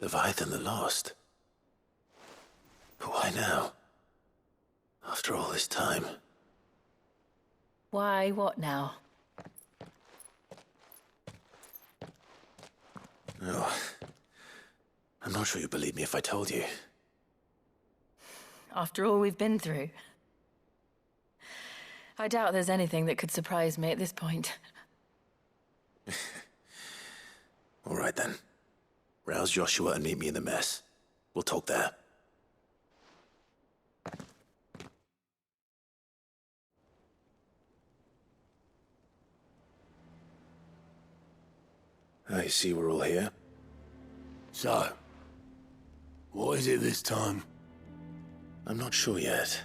Leviathan the Lost. But why now? After all this time. Why, what now? No. I'm not sure you'd believe me if I told you. After all we've been through. I doubt there's anything that could surprise me at this point. All right then. Rouse Joshua and meet me in the mess. We'll talk there. I see we're all here. So, what is it this time? I'm not sure yet.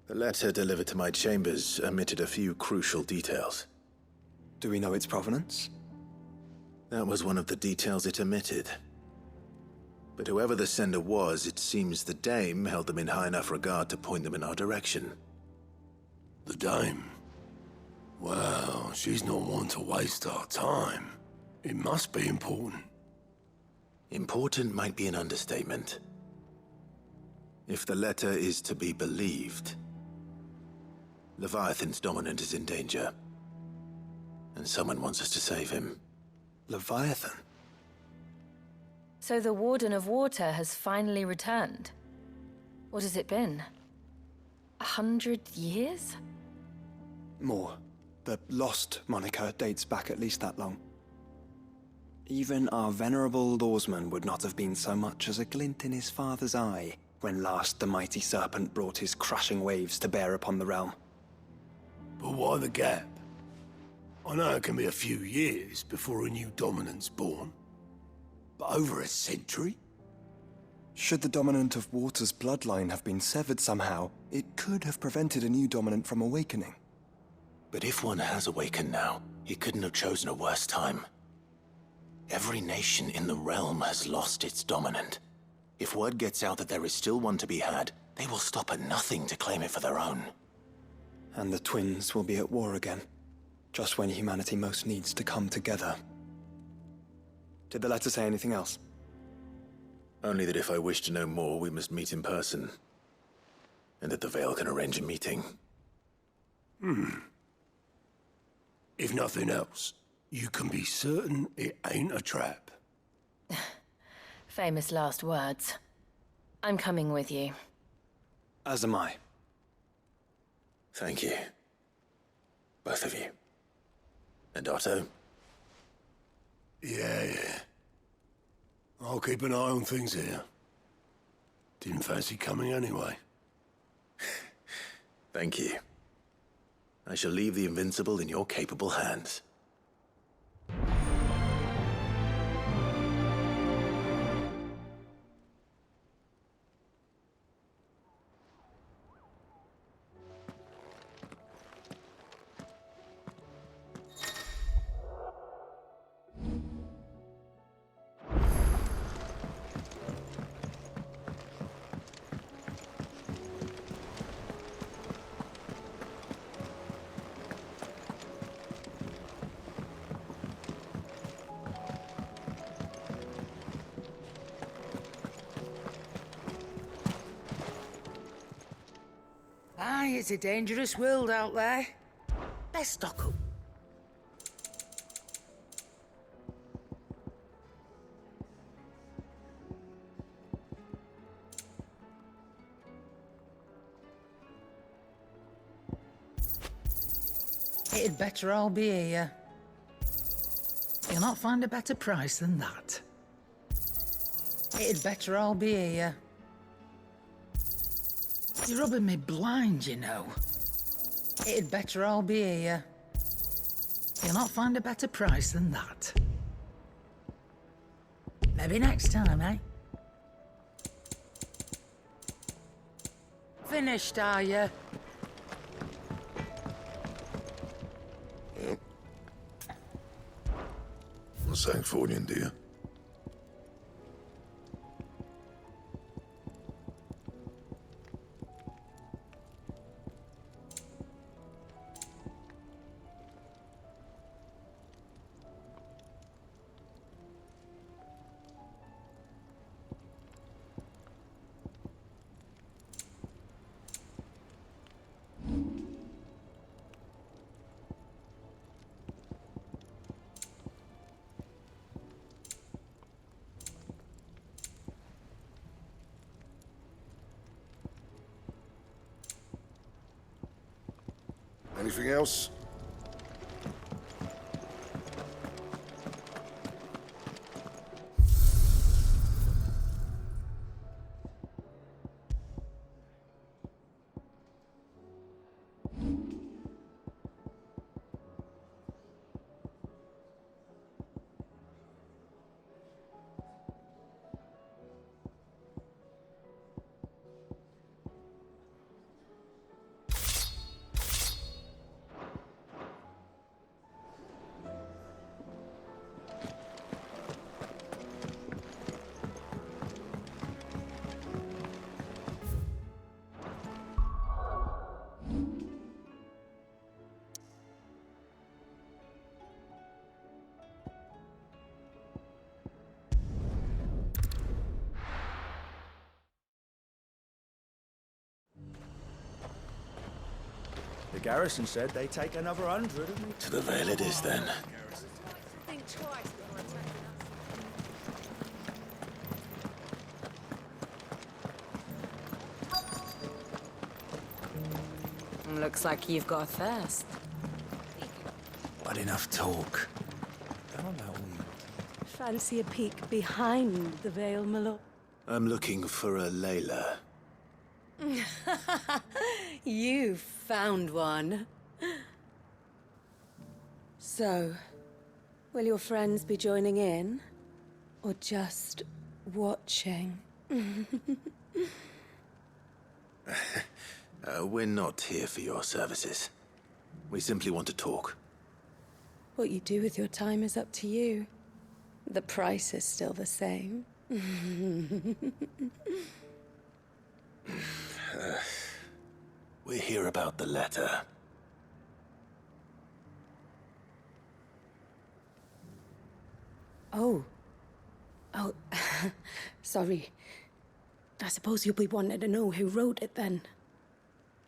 The letter delivered to my chambers omitted a few crucial details. Do we know its provenance? That was one of the details it omitted. But whoever the sender was, it seems the Dame held them in high enough regard to point them in our direction. The Dame? Well, she's not one to waste our time. It must be important. Important might be an understatement. If the letter is to be believed, Leviathan's dominant is in danger. And someone wants us to save him. Leviathan? So the Warden of Water has finally returned. What has it been? 100 years? More. The Lost moniker dates back at least that long. Even our venerable lawsman would not have been so much as a glint in his father's eye when last the mighty serpent brought his crushing waves to bear upon the realm. But why the gap? I know it can be a few years before a new dominant's born. But over a century? Should the dominant of Water's bloodline have been severed somehow, it could have prevented a new dominant from awakening. But if one has awakened now, he couldn't have chosen a worse time. Every nation in the realm has lost its dominant. If word gets out that there is still one to be had, they will stop at nothing to claim it for their own. And the twins will be at war again, just when humanity most needs to come together. Did the letter say anything else? Only that if I wish to know more, we must meet in person. And that the Veil can arrange a meeting. If nothing else, you can be certain it ain't a trap. Famous last words. I'm coming with you. As am I. Thank you. Both of you. And Otto? Yeah. I'll keep an eye on things here. Didn't fancy coming anyway. Thank you. I shall leave the Invincible in your capable hands. Aye, it's a dangerous world out there. Let's stock up. It'd better all be here. You'll not find a better price than that. It'd better all be here. You're rubbing me blind, you know. It'd better all be here. You'll not find a better price than that. Maybe next time, eh? Finished, are you? What's that for you, dear? Anything else? The garrison said they take another 100 of me. To the Vale it is then. Think twice before attacking us. Looks like you've got a thirst. But enough talk. Come on now, Fancy a peek behind the veil, my lord? I'm looking for a Layla. You found one. So, will your friends be joining in? Or just watching? We're not here for your services. We simply want to talk. What you do with your time is up to you. The price is still the same. We're here about the letter. Oh. Sorry. I suppose you'll be wanting to know who wrote it then.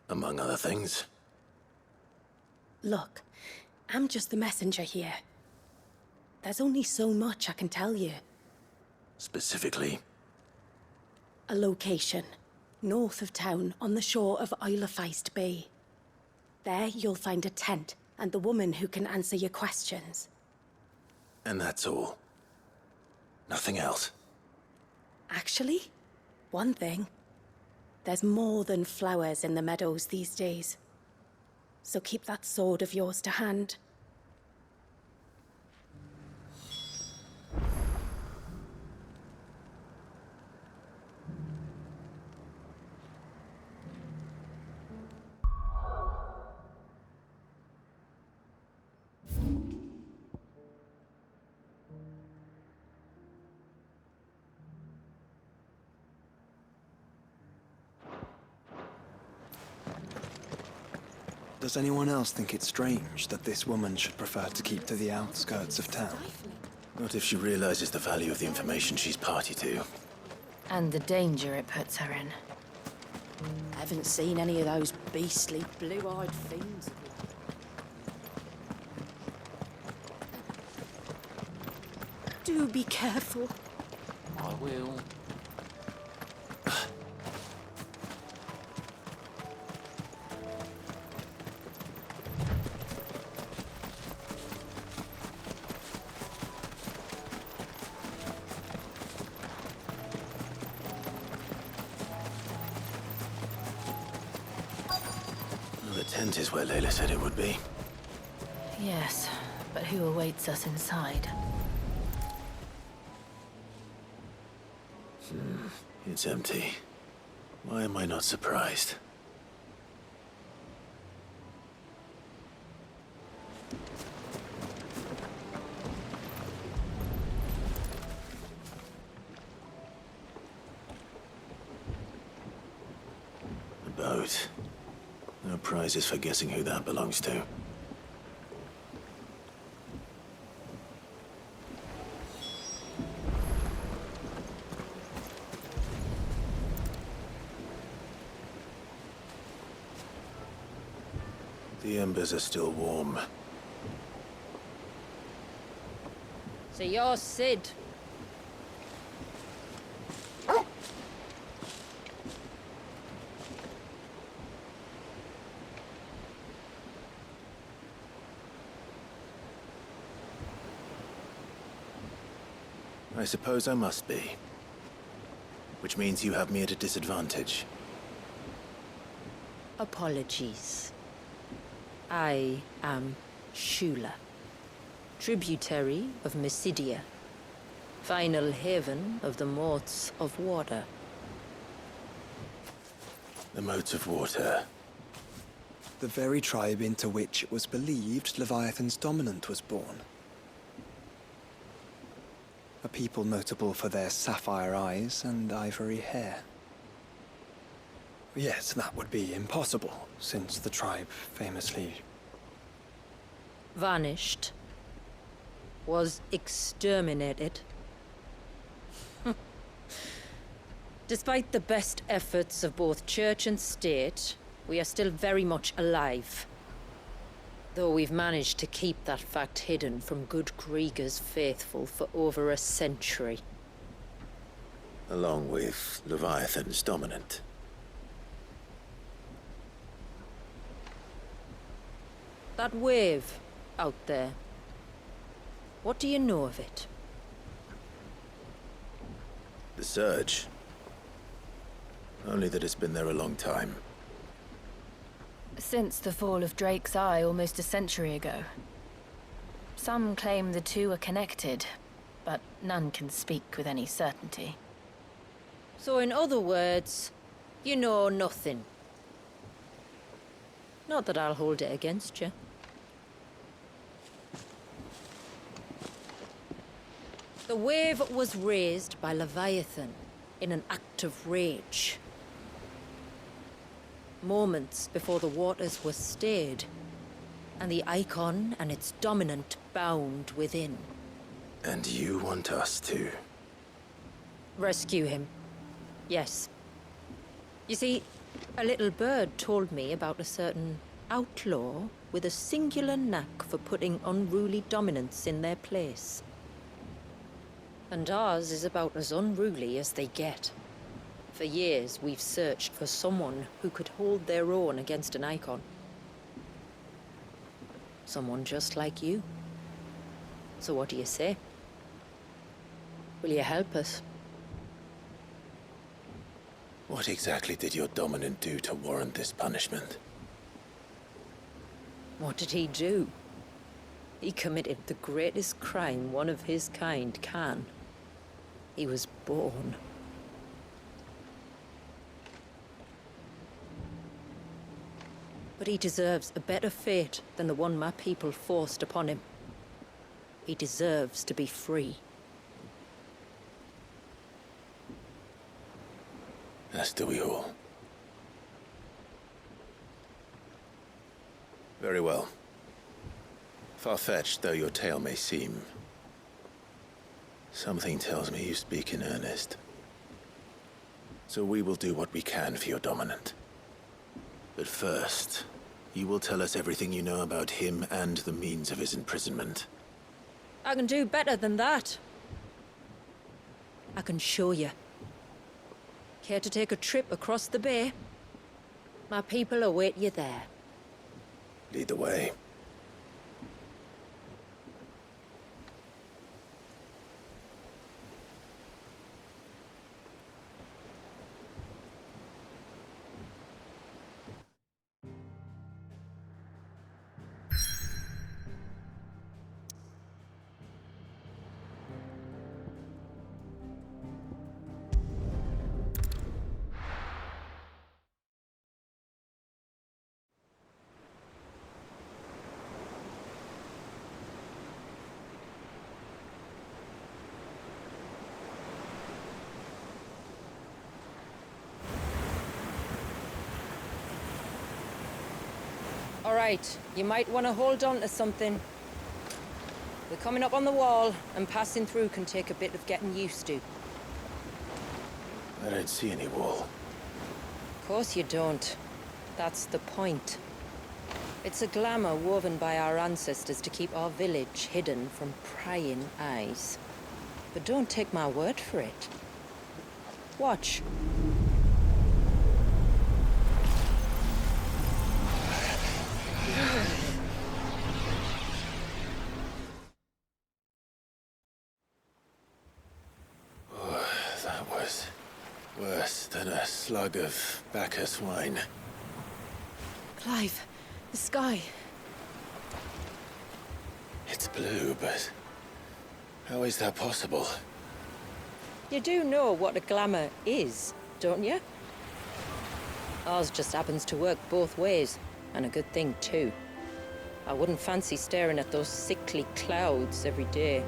Among other things. Look, I'm just the messenger here. There's only so much I can tell you. Specifically, A location, north of town, on the shore of Isle of Feist Bay. There you'll find a tent and the woman who can answer your questions. and that's all. Nothing else. Actually, one thing. There's more than flowers in the meadows these days. So keep that sword of yours to hand. Does anyone else think it strange that this woman should prefer to keep to the outskirts of town? Not if she realizes the value of the information she's party to. And the danger it puts her in. I haven't seen any of those beastly blue-eyed fiends. Do be careful. I will. The tent is where Layla said it would be. Yes, but who awaits us inside? It's empty. Why am I not surprised? The boat. No prizes for guessing who that belongs to. The embers are still warm. So you're Sid. I suppose I must be. Which means you have me at a disadvantage. Apologies. I am Shula, tributary of Mysidia, final haven of the Moats of Water. The Moats of Water. The very tribe into which it was believed Leviathan's dominant was born. A people notable for their sapphire eyes and ivory hair. Yet that would be impossible, since the tribe famously... Vanished. Was exterminated. Despite the best efforts of both church and state, we are still very much alive. Though we've managed to keep that fact hidden from good Krieger's faithful for over a century. Along with Leviathan's dominant. That wave out there. What do you know of it? The Surge. Only that it's been there a long time. Since the fall of Drake's Eye almost a century ago. Some claim the two are connected, but none can speak with any certainty. So in other words, you know nothing. Not that I'll hold it against you. The wave was raised by Leviathan in an act of rage. Moments before the waters were stayed, and the icon and its dominant bound within. And you want us to? Rescue him. Yes. You see, a little bird told me about a certain outlaw with a singular knack for putting unruly dominants in their place. And ours is about as unruly as they get. For years, we've searched for someone who could hold their own against an icon. Someone just like you. So what do you say? Will you help us? What exactly did your dominant do to warrant this punishment? What did he do? He committed the greatest crime one of his kind can. He was born. But he deserves a better fate than the one my people forced upon him. He deserves to be free. As do we all. Very well. Far-fetched though your tale may seem, something tells me you speak in earnest. So we will do what we can for your dominant. But first, you will tell us everything you know about him and the means of his imprisonment. I can do better than that. I can show you. Care to take a trip across the bay? My people await you there. Lead the way. All right, you might want to hold on to something. We're coming up on the wall, and passing through can take a bit of getting used to. I don't see any wall. Of course you don't. That's the point. It's a glamour woven by our ancestors to keep our village hidden from prying eyes. But don't take my word for it. Watch. slug of Bacchus wine. Clive, the sky. It's blue, but how is that possible? You do know what a glamour is, don't you? Ours just happens to work both ways, and a good thing too. I wouldn't fancy staring at those sickly clouds every day.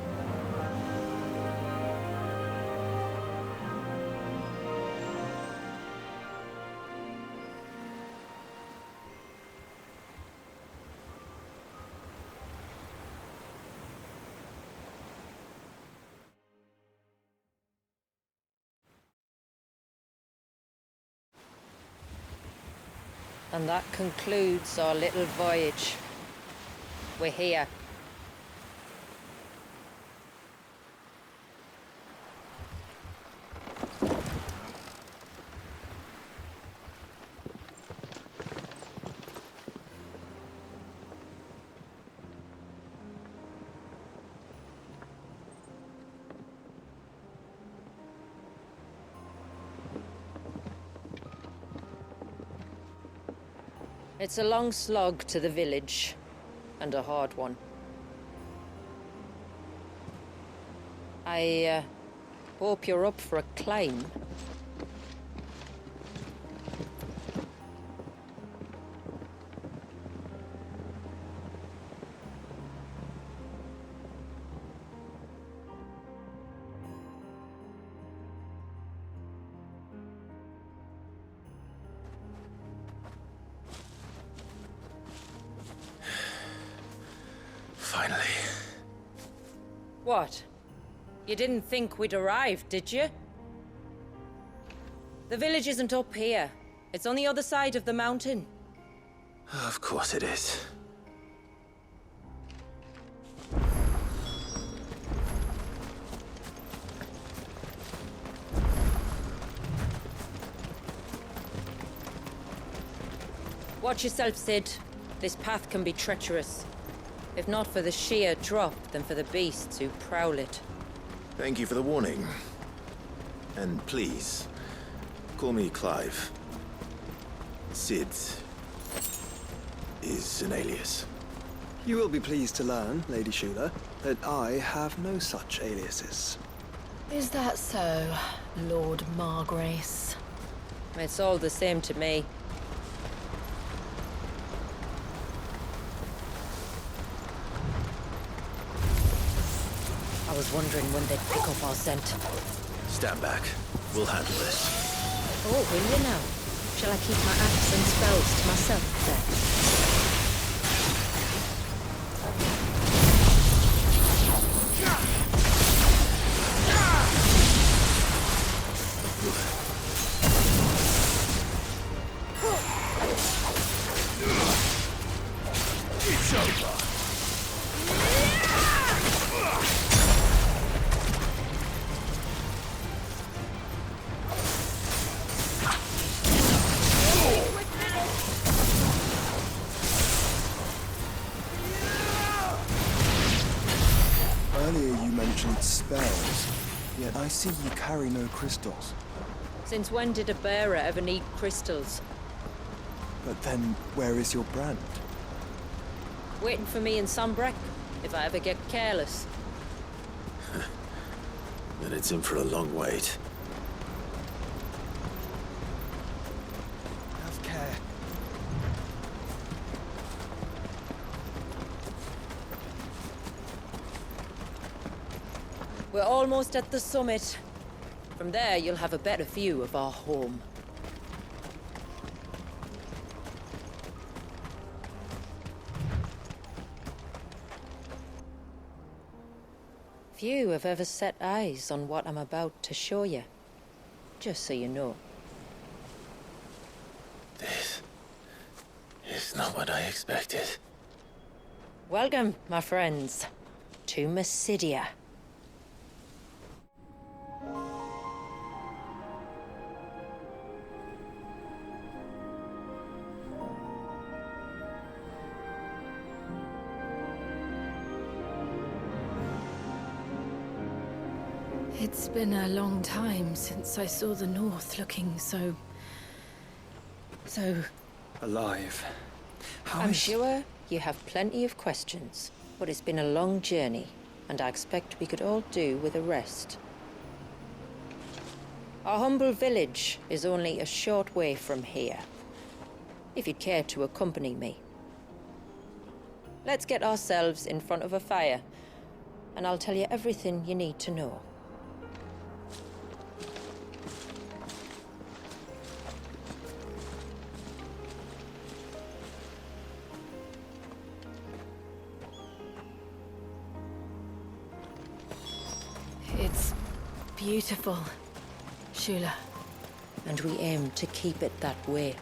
And that concludes our little voyage. We're here. It's a long slog to the village, and a hard one. I hope you're up for a climb. Finally. What? You didn't think we'd arrived, did you? The village isn't up here. It's on the other side of the mountain. Of course it is. Watch yourself, Sid. This path can be treacherous. If not for the sheer drop, then for the beasts who prowl it. Thank you for the warning. And please, call me Clive. Sid is an alias. You will be pleased to learn, Lady Shula, that I have no such aliases. Is that so, Lord Margrace? It's all the same to me. I was wondering when they'd pick up our scent. Stand back. We'll handle this. Oh, will you now? Shall I keep my axe and spells to myself then? It's over. Earlier you mentioned spells, yet I see you carry no crystals. Since when did a bearer ever need crystals? But then, where is your brand? Waiting for me in Sunbreck, if I ever get careless. Then it's in for a long wait. Have care. We're almost at the summit. From there, you'll have a better view of our home. Few have ever set eyes on what I'm about to show you. Just so you know. This is not what I expected. Welcome, my friends, to Mysidia. It's been a long time since I saw the North looking so So, Alive. How I'm is- sure you have plenty of questions, but it's been a long journey, and I expect we could all do with a rest. Our humble village is only a short way from here, if you'd care to accompany me. Let's get ourselves in front of a fire, and I'll tell you everything you need to know. it's beautiful, Shula. And we aim to keep it that way.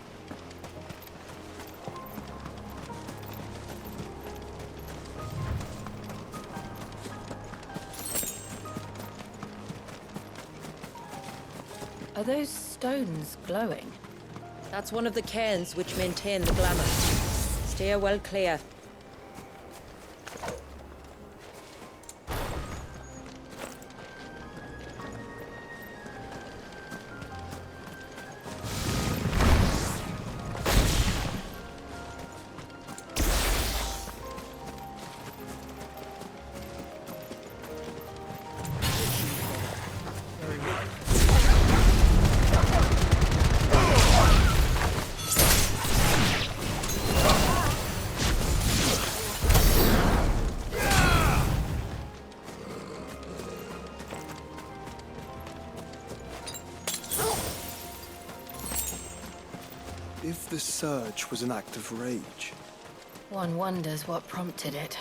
Are those stones glowing? That's one of the cairns which maintain the glamour. Steer well clear. If the surge was an act of rage, One wonders what prompted it.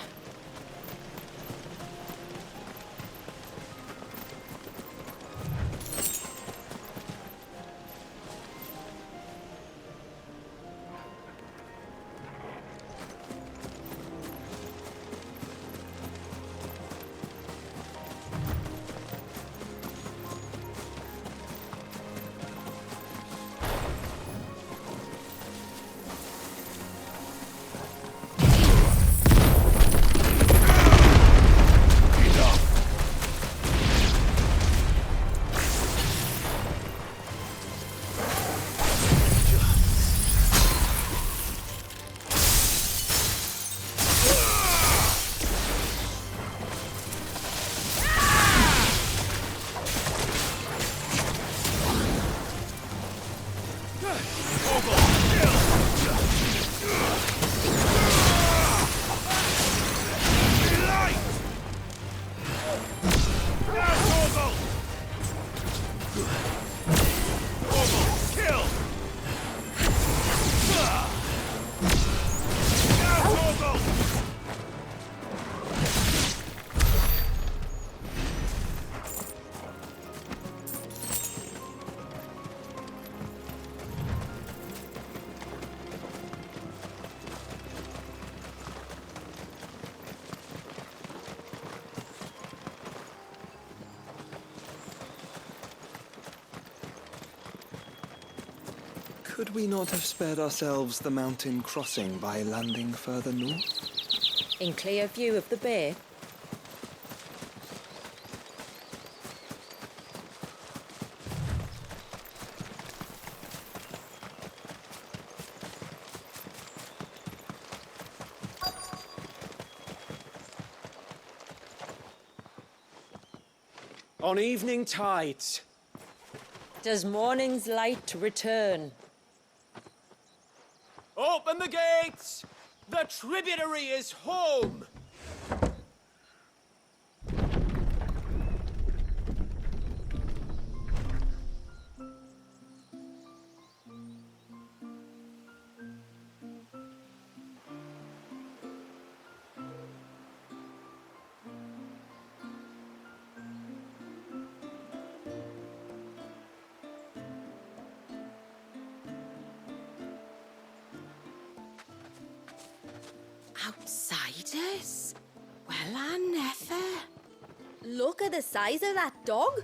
could we not have spared ourselves the mountain crossing by landing further north? In clear view of the bay, On evening tides. does morning's light return? Open the gates! The tributary is home! Outsiders? Well, I never. Look at the size of that dog.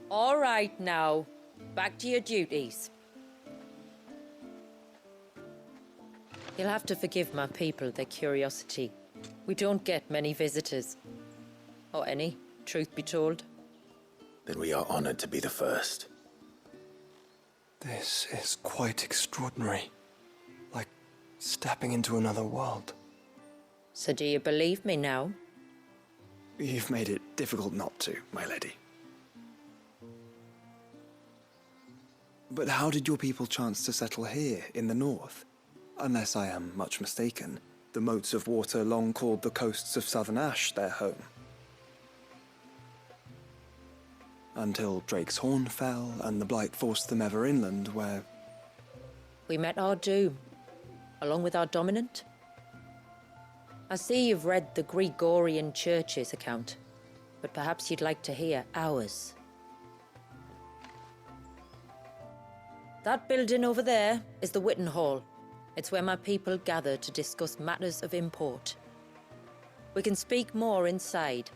All right now, back to your duties. You'll have to forgive my people their curiosity. We don't get many visitors. Or any, truth be told. Then we are honored to be the first. This is quite extraordinary. Like stepping into another world. So do you believe me now? You've made it difficult not to, my lady. But how did your people chance to settle here, in the north? Unless I am much mistaken, the moats of water long called the coasts of southern Ash their home. Until Drake's Horn fell, and the Blight forced them ever inland, where... We met our doom, along with our dominant. I see you've read the Gregorian Church's account, but perhaps you'd like to hear ours. That building over there is the Witten Hall. It's where my people gather to discuss matters of import. We can speak more inside,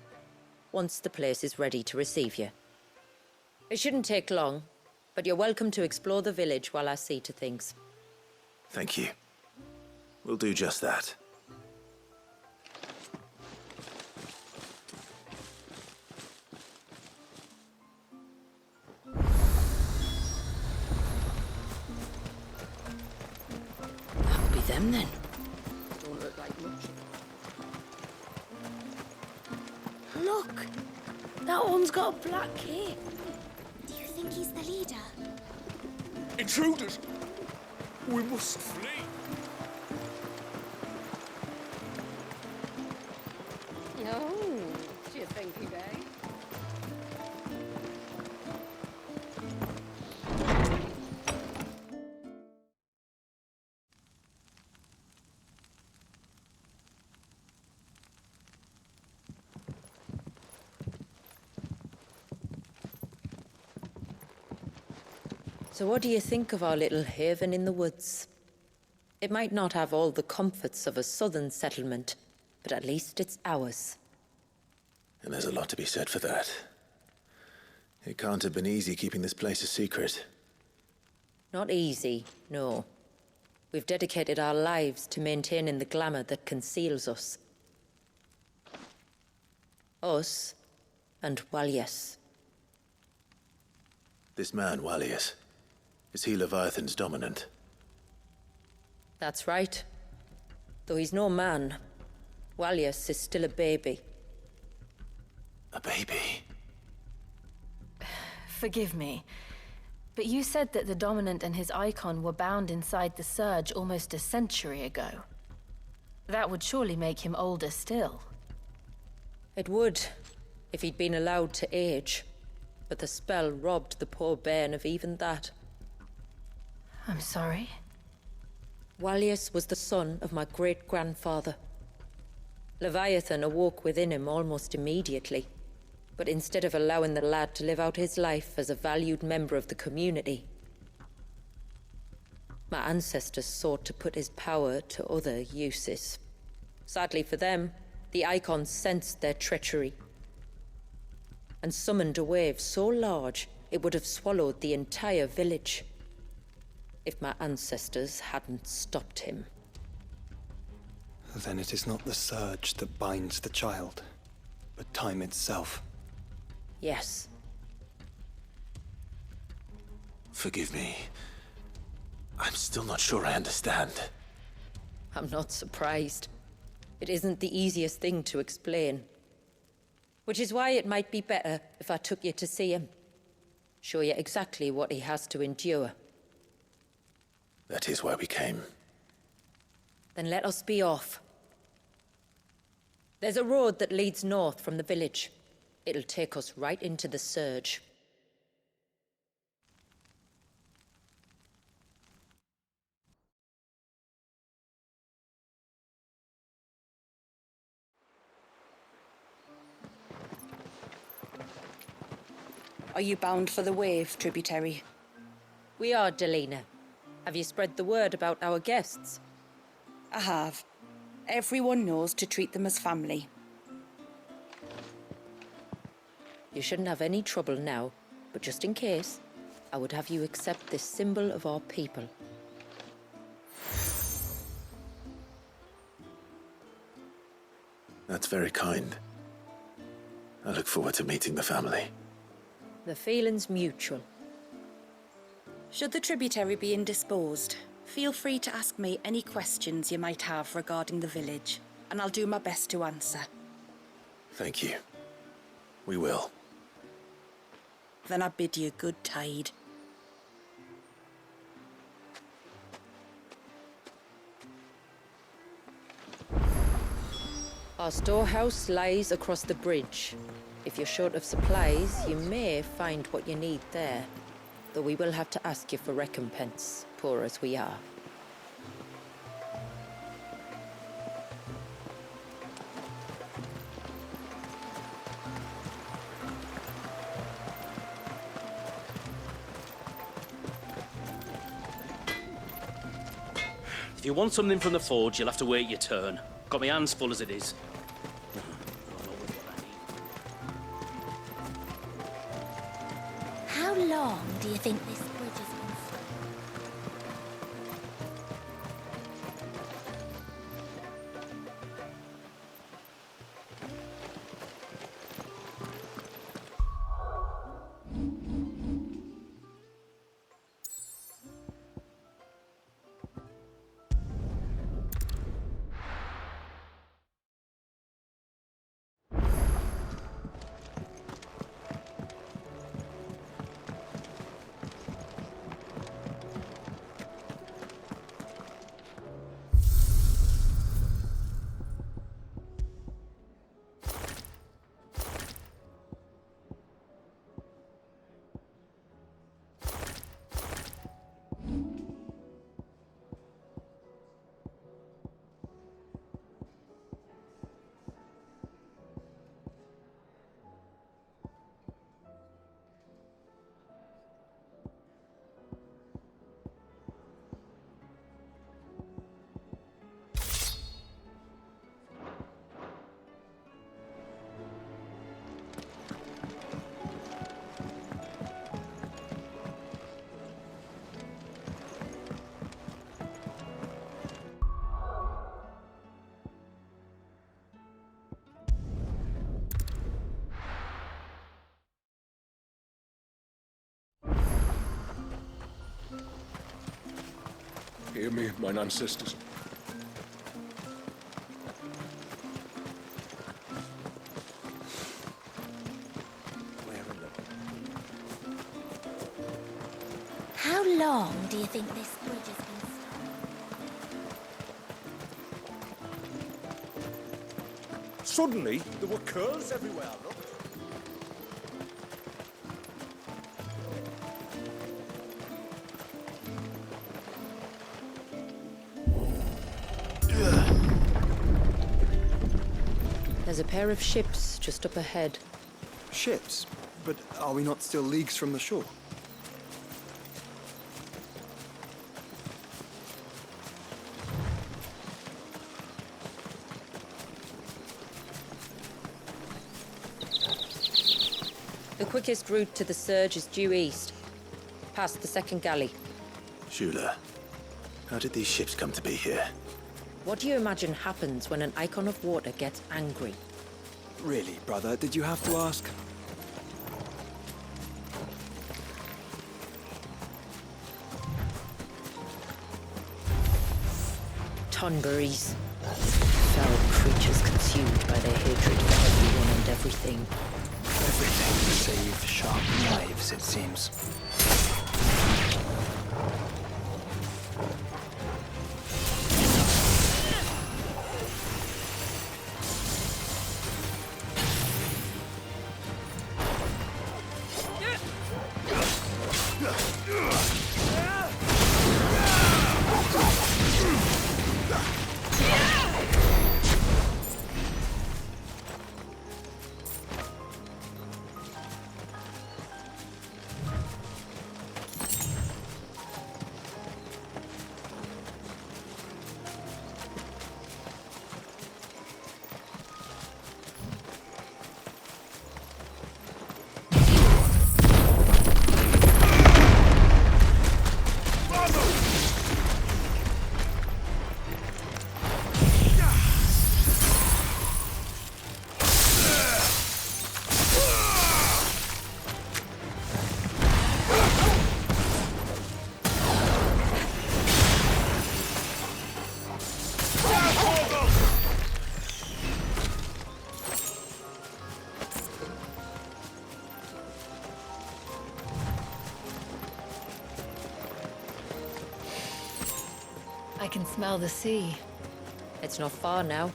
once the place is ready to receive you. It shouldn't take long, but you're welcome to explore the village while I see to things. Thank you. We'll do just that. That'll be them then. Don't look like much. Look! That one's got a black cape. Do you think he's the leader? Intruders! We must flee! Oh, do you think he may? So what do you think of our little haven in the woods? It might not have all the comforts of a southern settlement, but at least it's ours. And there's a lot to be said for that. It can't have been easy keeping this place a secret. Not easy, no. We've dedicated our lives to maintaining the glamour that conceals us. Us and Walyas. This man, Walyas, is he Leviathan's dominant? That's right. Though he's no man, Walyas is still a baby. A baby? Forgive me, but you said that the Dominant and his icon were bound inside the Surge almost a century ago. That would surely make him older still. It would, if he'd been allowed to age. But the spell robbed the poor bairn of even that. I'm sorry? Walyas was the son of my great-grandfather. Leviathan awoke within him almost immediately. But instead of allowing the lad to live out his life as a valued member of the community, my ancestors sought to put his power to other uses. Sadly for them, the Icons sensed their treachery and summoned a wave so large it would have swallowed the entire village if my ancestors hadn't stopped him. Then it is not the surge that binds the child, but time itself. Yes. Forgive me. I'm still not sure I understand. I'm not surprised. It isn't the easiest thing to explain. Which is why it might be better if I took you to see him. Show you exactly what he has to endure. That is why we came. Then let us be off. There's a road that leads north from the village. It'll take us right into the Surge. Are you bound for the Wave, tributary? We are, Delina. Have you spread the word about our guests? I have. Everyone knows to treat them as family. You shouldn't have any trouble now, but just in case, I would have you accept this symbol of our people. That's very kind. I look forward to meeting the family. The feeling's mutual. Should the tributary be indisposed, feel free to ask me any questions you might have regarding the village, and I'll do my best to answer. Thank you. We will. Then I bid you good tide. Our storehouse lies across the bridge. If you're short of supplies, you may find what you need there. Though we will have to ask you for recompense, poor as we are. If you want something from the forge, you'll have to wait your turn. Got my hands full as it is. How long do you think this bridge has been stone? Hear me, mine ancestors. How long do you think this bridge has been stone? Suddenly, there were curls everywhere, look. There's a pair of ships just up ahead. Ships? But are we not still leagues from the shore? The quickest route to the surge is due east, past the second galley. Shula, how did these ships come to be here? What do you imagine happens when an icon of water gets angry? Really, brother, did you have to ask? Tonberries. Foul creatures consumed by their hatred for everyone and everything. Everything save sharp knives, it seems. can smell the sea. It's not far now.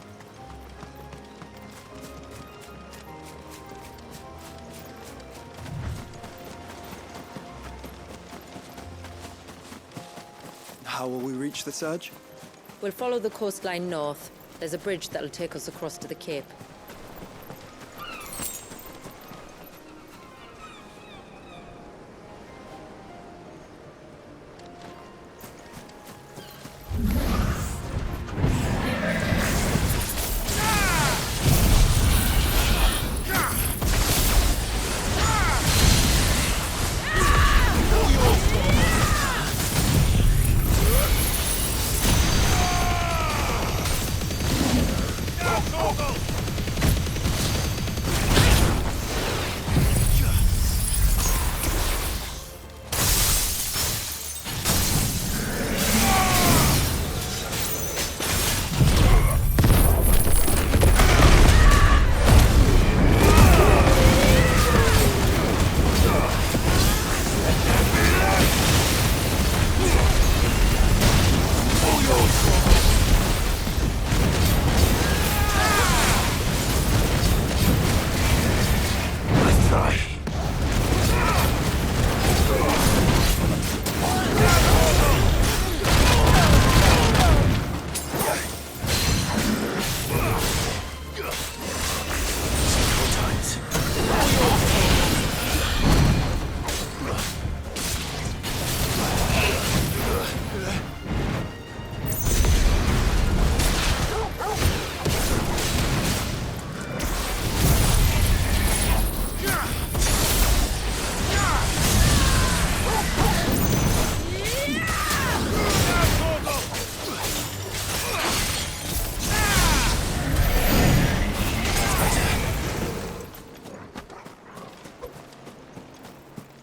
How will we reach the surge? We'll follow the coastline north. There's a bridge that'll take us across to the cape.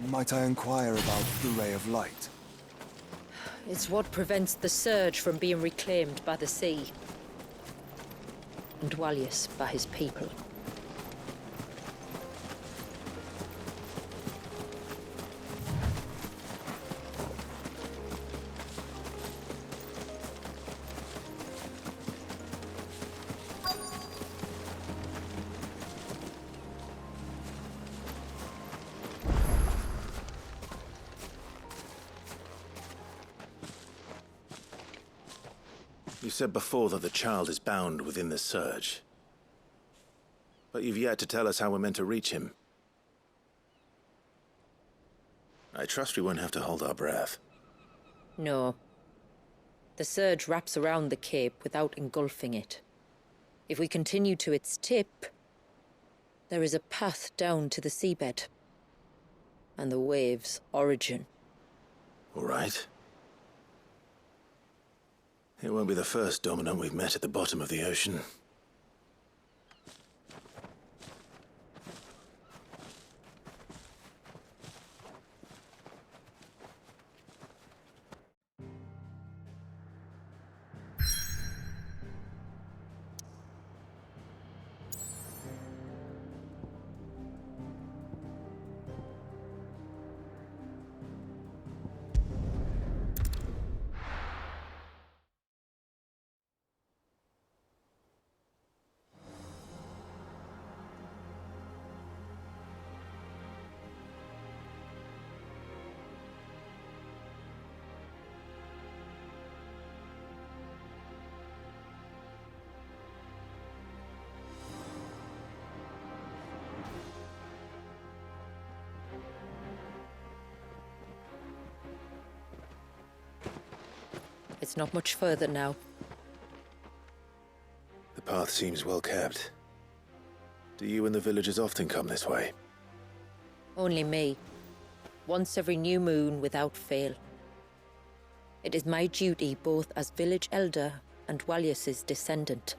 Might I inquire about the ray of light? It's what prevents the surge from being reclaimed by the sea. And Dwalius by his people. You said before that the child is bound within the surge. But you've yet to tell us how we're meant to reach him. I trust we won't have to hold our breath. No. The surge wraps around the cape without engulfing it. If we continue to its tip, there is a path down to the seabed. And the wave's origin. All right. It won't be the first dominant we've met at the bottom of the ocean. It's not much further now. The path seems well kept. Do you and the villagers often come this way? Only me. Once every new moon without fail. It is my duty both as village elder and Dwalius's descendant.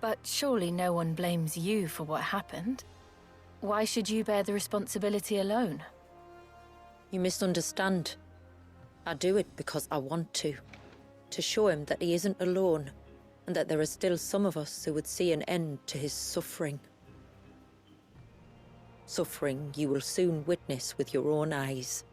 But surely no one blames you for what happened. Why should you bear the responsibility alone? You misunderstand. I do it because I want to show him that he isn't alone, and that there are still some of us who would see an end to his suffering. Suffering you will soon witness with your own eyes.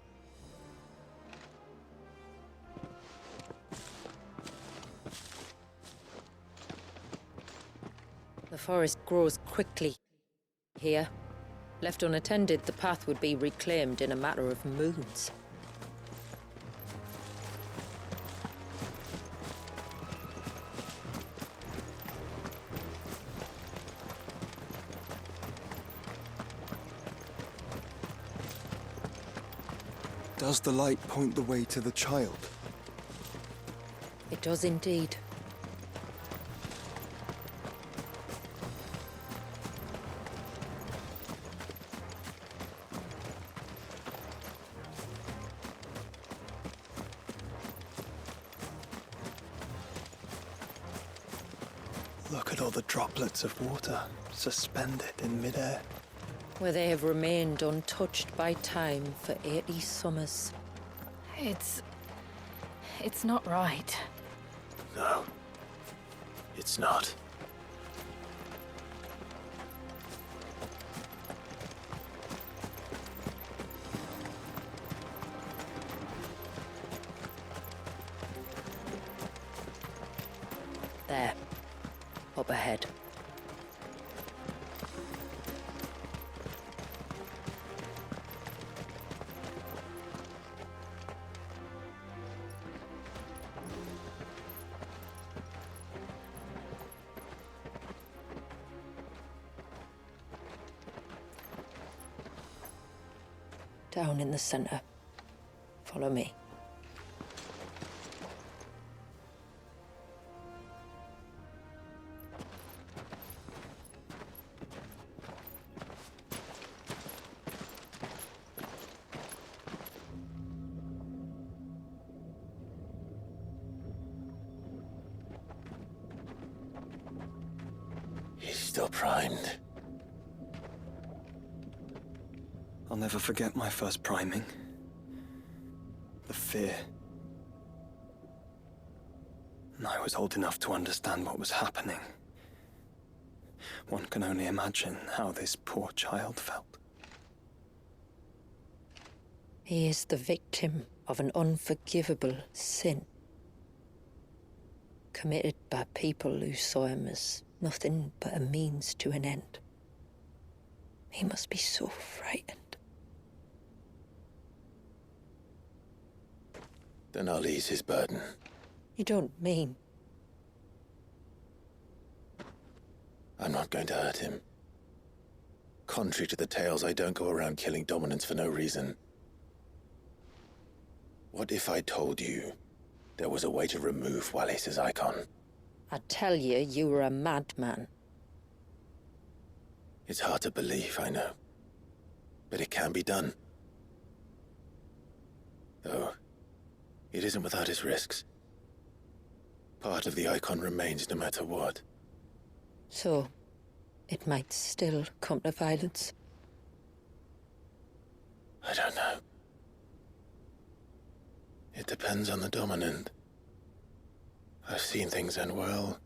forest grows quickly here. Left unattended, the path would be reclaimed in a matter of moons. Does the light point the way to the child? It does indeed. Look at all the droplets of water suspended in midair. Where they have remained untouched by time for 80 summers. It's not right. No. It's not. There. Up ahead. Down in the center. Follow me. He's still primed. I'll never forget my first priming. The fear. And I was old enough to understand what was happening. One can only imagine how this poor child felt. He is the victim of an unforgivable sin. Committed by people who saw him as nothing but a means to an end. He must be so frightened. Then I'll ease his burden. You don't mean? I'm not going to hurt him. Contrary to the tales, I don't go around killing dominants for no reason. What if I told you there was a way to remove Wallace's icon? I'd tell you you were a madman. It's hard to believe, I know. But it can be done. Though, it isn't without its risks. Part of the icon remains no matter what. So, it might still come to violence. I don't know. It depends on the dominant. I've seen things end well,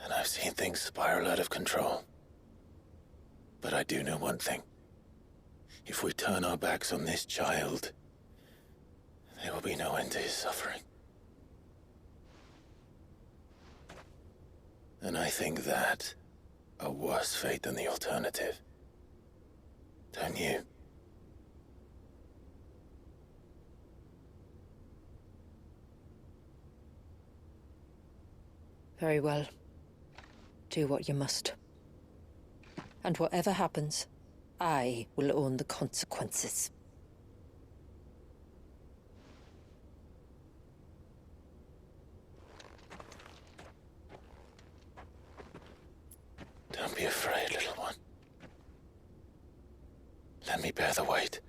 and I've seen things spiral out of control. But I do know one thing. If we turn our backs on this child, there will be no end to his suffering. And I think that a worse fate than the alternative. Don't you? Very well. Do what you must. And whatever happens, I will own the consequences. Don't be afraid, little one. Let me bear the weight.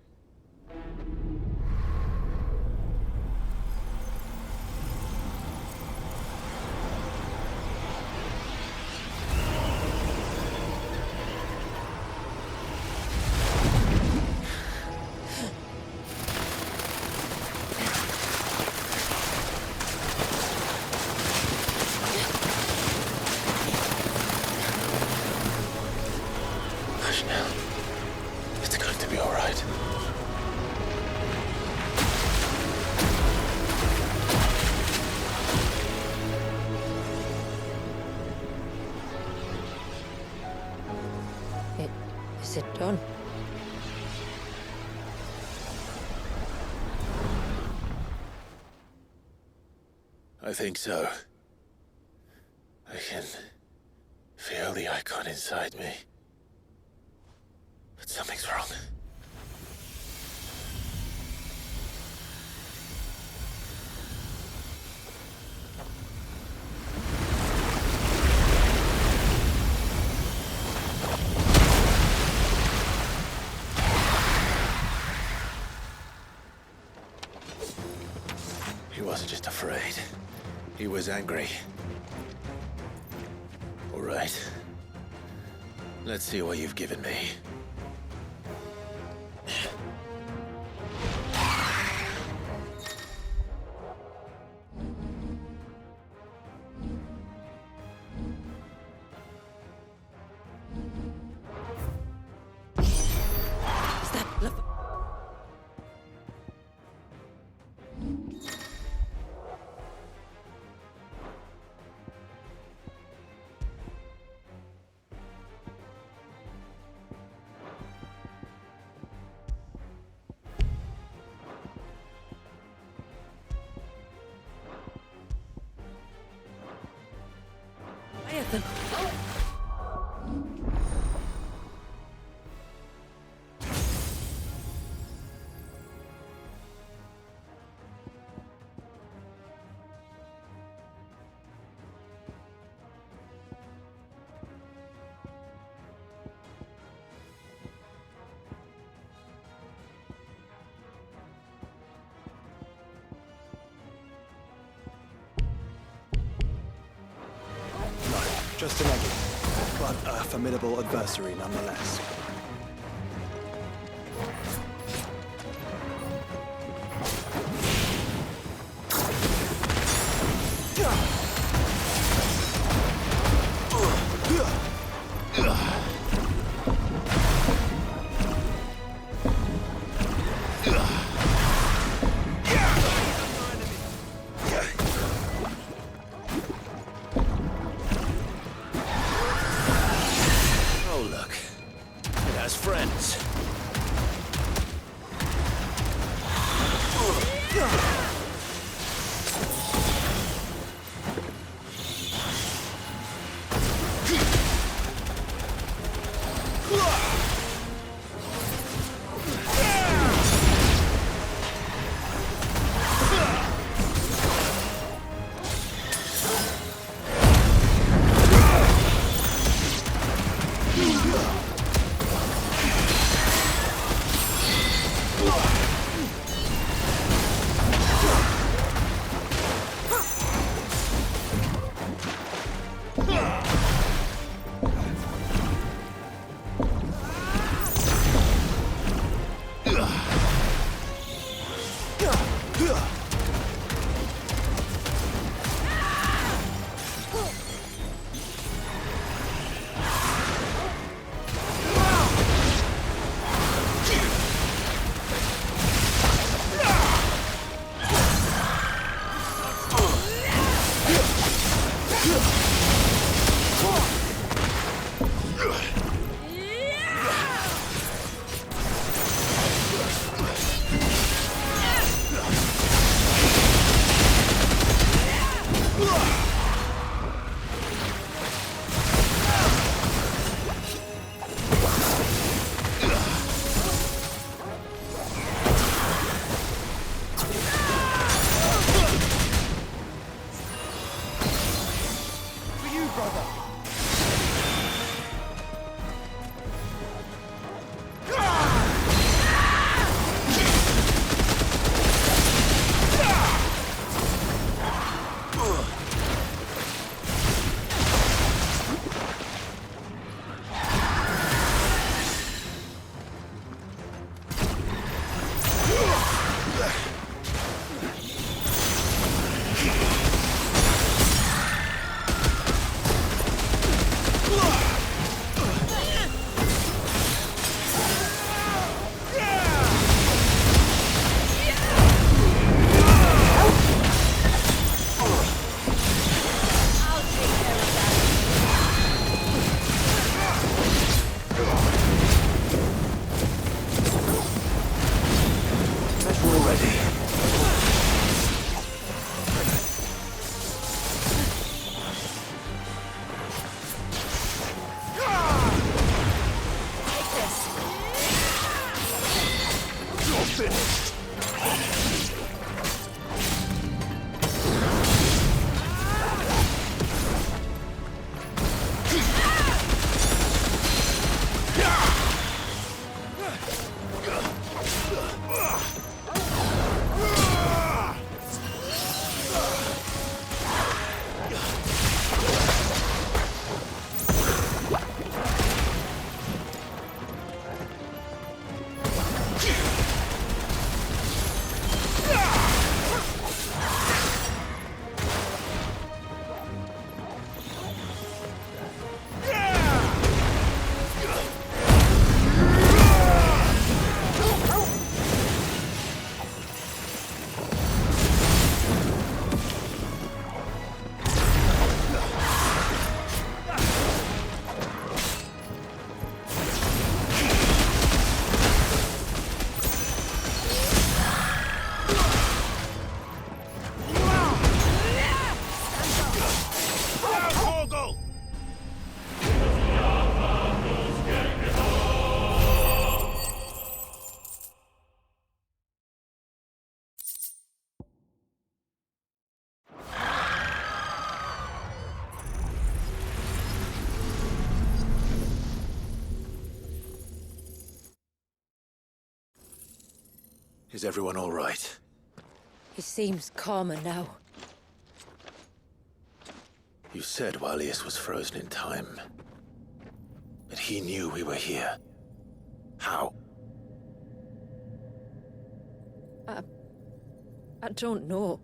Hush now. It's going to be all right. Is it done? I think so. I can feel the icon inside me. But something's wrong. He wasn't just afraid. He was angry. All right. Let's see what you've given me. Is that love? Just an egg, but a formidable adversary nonetheless. Oh, look. It has friends. Is everyone all right? He seems calmer now. You said Walius was frozen in time. But he knew we were here. How? I don't know.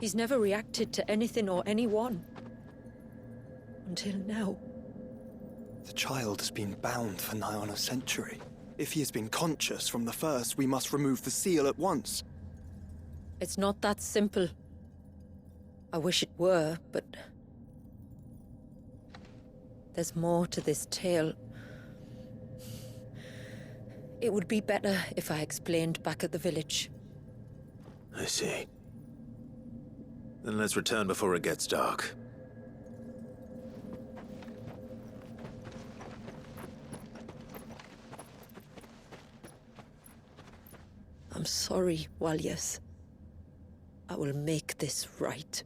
He's never reacted to anything or anyone. Until now. The child has been bound for nigh on a century. If he has been conscious from the first, we must remove the seal at once. It's not that simple. I wish it were, but... there's more to this tale. It would be better if I explained back at the village. I see. Then let's return before it gets dark. I'm sorry, Walius. I will make this right.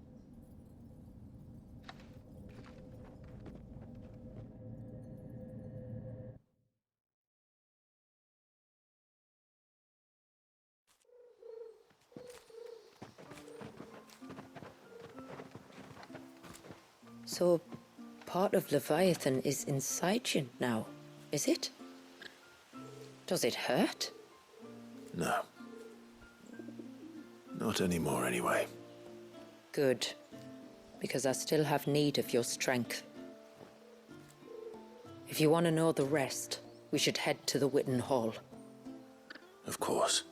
So, part of Leviathan is inside you now, is it? Does it hurt? No. Not anymore, anyway. Good. Because I still have need of your strength. If you want to know the rest, we should head to the Witten Hall. Of course.